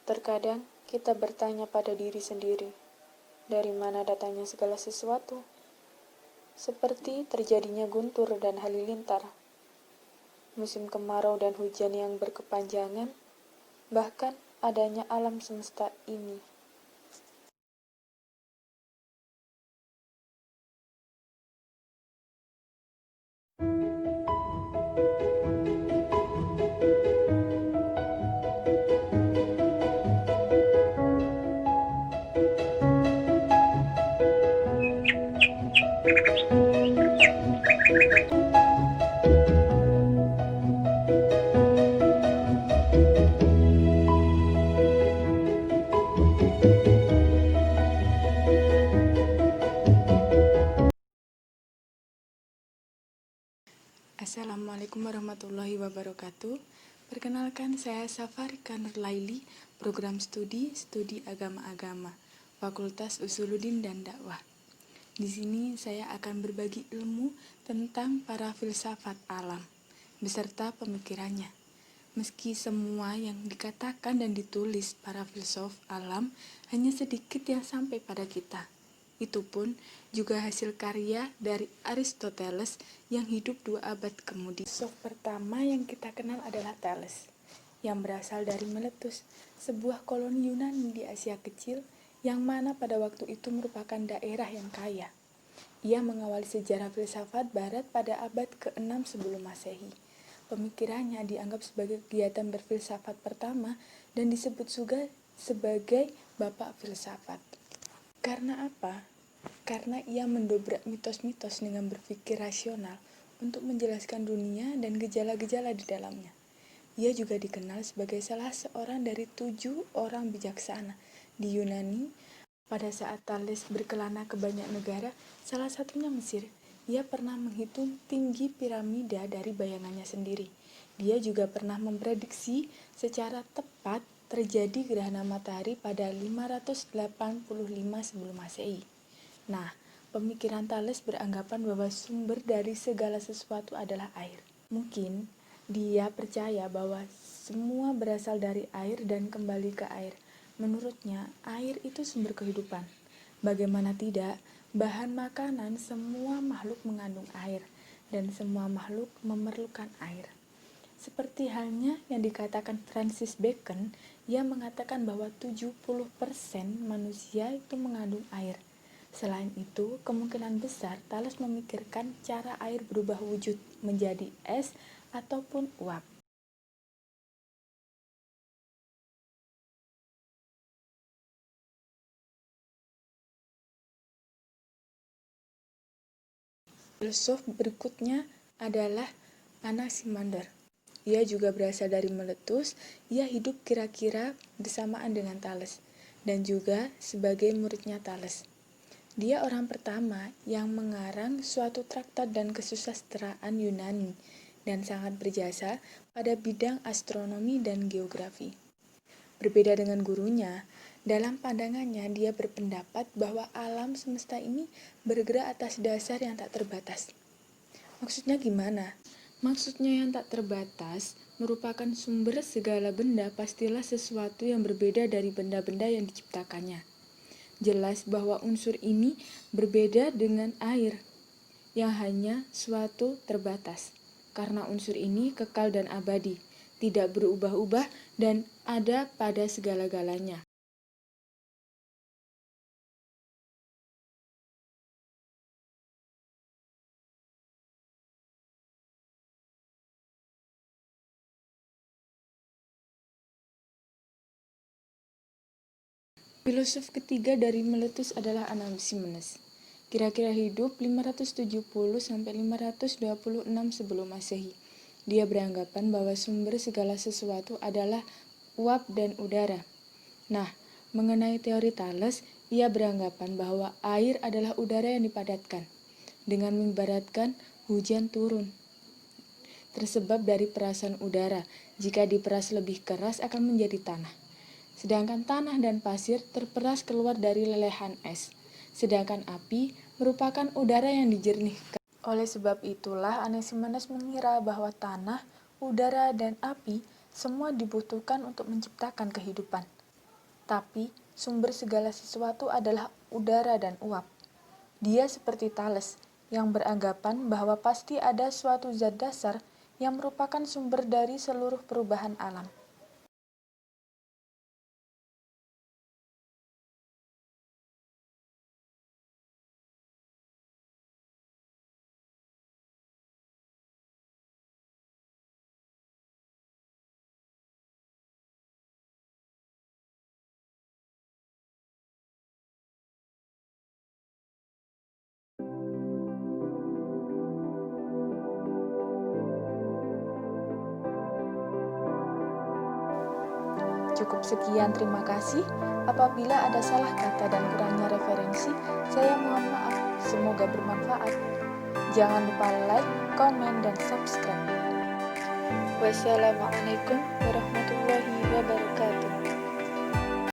Terkadang kita bertanya pada diri sendiri, dari mana datangnya segala sesuatu? Seperti terjadinya guntur dan halilintar, musim kemarau dan hujan yang berkepanjangan, bahkan adanya alam semesta ini. Assalamualaikum warahmatullahi wabarakatuh. Perkenalkan, saya Safarika Nurlaili, program studi agama-agama, Fakultas Usuluddin dan Dakwah. Di sini saya akan berbagi ilmu tentang para filsafat alam beserta pemikirannya. Meski semua yang dikatakan dan ditulis para filsuf alam hanya sedikit yang sampai pada kita. Itu pun juga hasil karya dari Aristoteles yang hidup 2 abad kemudian. Filsuf pertama yang kita kenal adalah Thales, yang berasal dari Miletus, sebuah koloni Yunani di Asia Kecil yang mana pada waktu itu merupakan daerah yang kaya. Ia mengawali sejarah filsafat barat pada abad ke-6 sebelum Masehi. Pemikirannya dianggap sebagai kegiatan berfilsafat pertama dan disebut juga sebagai bapak filsafat. Karena apa? Karena ia mendobrak mitos-mitos dengan berpikir rasional untuk menjelaskan dunia dan gejala-gejala di dalamnya. Ia juga dikenal sebagai salah seorang dari 7 orang bijaksana di Yunani. Pada saat Thales berkelana ke banyak negara, salah satunya Mesir, ia pernah menghitung tinggi piramida dari bayangannya sendiri. Dia juga pernah memprediksi secara tepat terjadi gerhana matahari pada 585 sebelum Masehi. Nah, pemikiran Thales beranggapan bahwa sumber dari segala sesuatu adalah air. Mungkin dia percaya bahwa semua berasal dari air dan kembali ke air. Menurutnya, air itu sumber kehidupan. Bagaimana tidak, bahan makanan semua makhluk mengandung air, dan semua makhluk memerlukan air. Seperti halnya yang dikatakan Francis Bacon, ia mengatakan bahwa 70% manusia itu mengandung air. Selain itu, kemungkinan besar Thales memikirkan cara air berubah wujud menjadi es ataupun uap. Filsuf berikutnya adalah Anaximander. Ia juga berasal dari Miletus. Ia hidup kira-kira bersamaan dengan Thales dan juga sebagai muridnya Thales. Dia orang pertama yang mengarang suatu traktat dan kesusastraan Yunani dan sangat berjasa pada bidang astronomi dan geografi. Berbeda dengan gurunya, dalam pandangannya dia berpendapat bahwa alam semesta ini bergerak atas dasar yang tak terbatas. Maksudnya gimana? Maksudnya yang tak terbatas merupakan sumber segala benda pastilah sesuatu yang berbeda dari benda-benda yang diciptakannya. Jelas bahwa unsur ini berbeda dengan air yang hanya suatu terbatas. Karena unsur ini kekal dan abadi, tidak berubah-ubah dan ada pada segala-galanya. Filosof ketiga dari Miletus adalah Anaximenes. Kira-kira hidup 570-526 sebelum Masehi. Dia beranggapan bahwa sumber segala sesuatu adalah uap dan udara. Nah, mengenai teori Thales, ia beranggapan bahwa air adalah udara yang dipadatkan. Dengan mengibaratkan hujan turun tersebab dari perasan udara. Jika diperas lebih keras akan menjadi tanah. Sedangkan tanah dan pasir terperas keluar dari lelehan es. Sedangkan api merupakan udara yang dijernihkan. Oleh sebab itulah Anaximenes mengira bahwa tanah, udara, dan api semua dibutuhkan untuk menciptakan kehidupan. Tapi sumber segala sesuatu adalah udara dan uap. Dia seperti Thales yang beranggapan bahwa pasti ada suatu zat dasar yang merupakan sumber dari seluruh perubahan alam. Cukup sekian, terima kasih. Apabila ada salah kata dan kurangnya referensi, saya mohon maaf. Semoga bermanfaat. Jangan lupa like, komen, dan subscribe. Wassalamualaikum warahmatullahi wabarakatuh.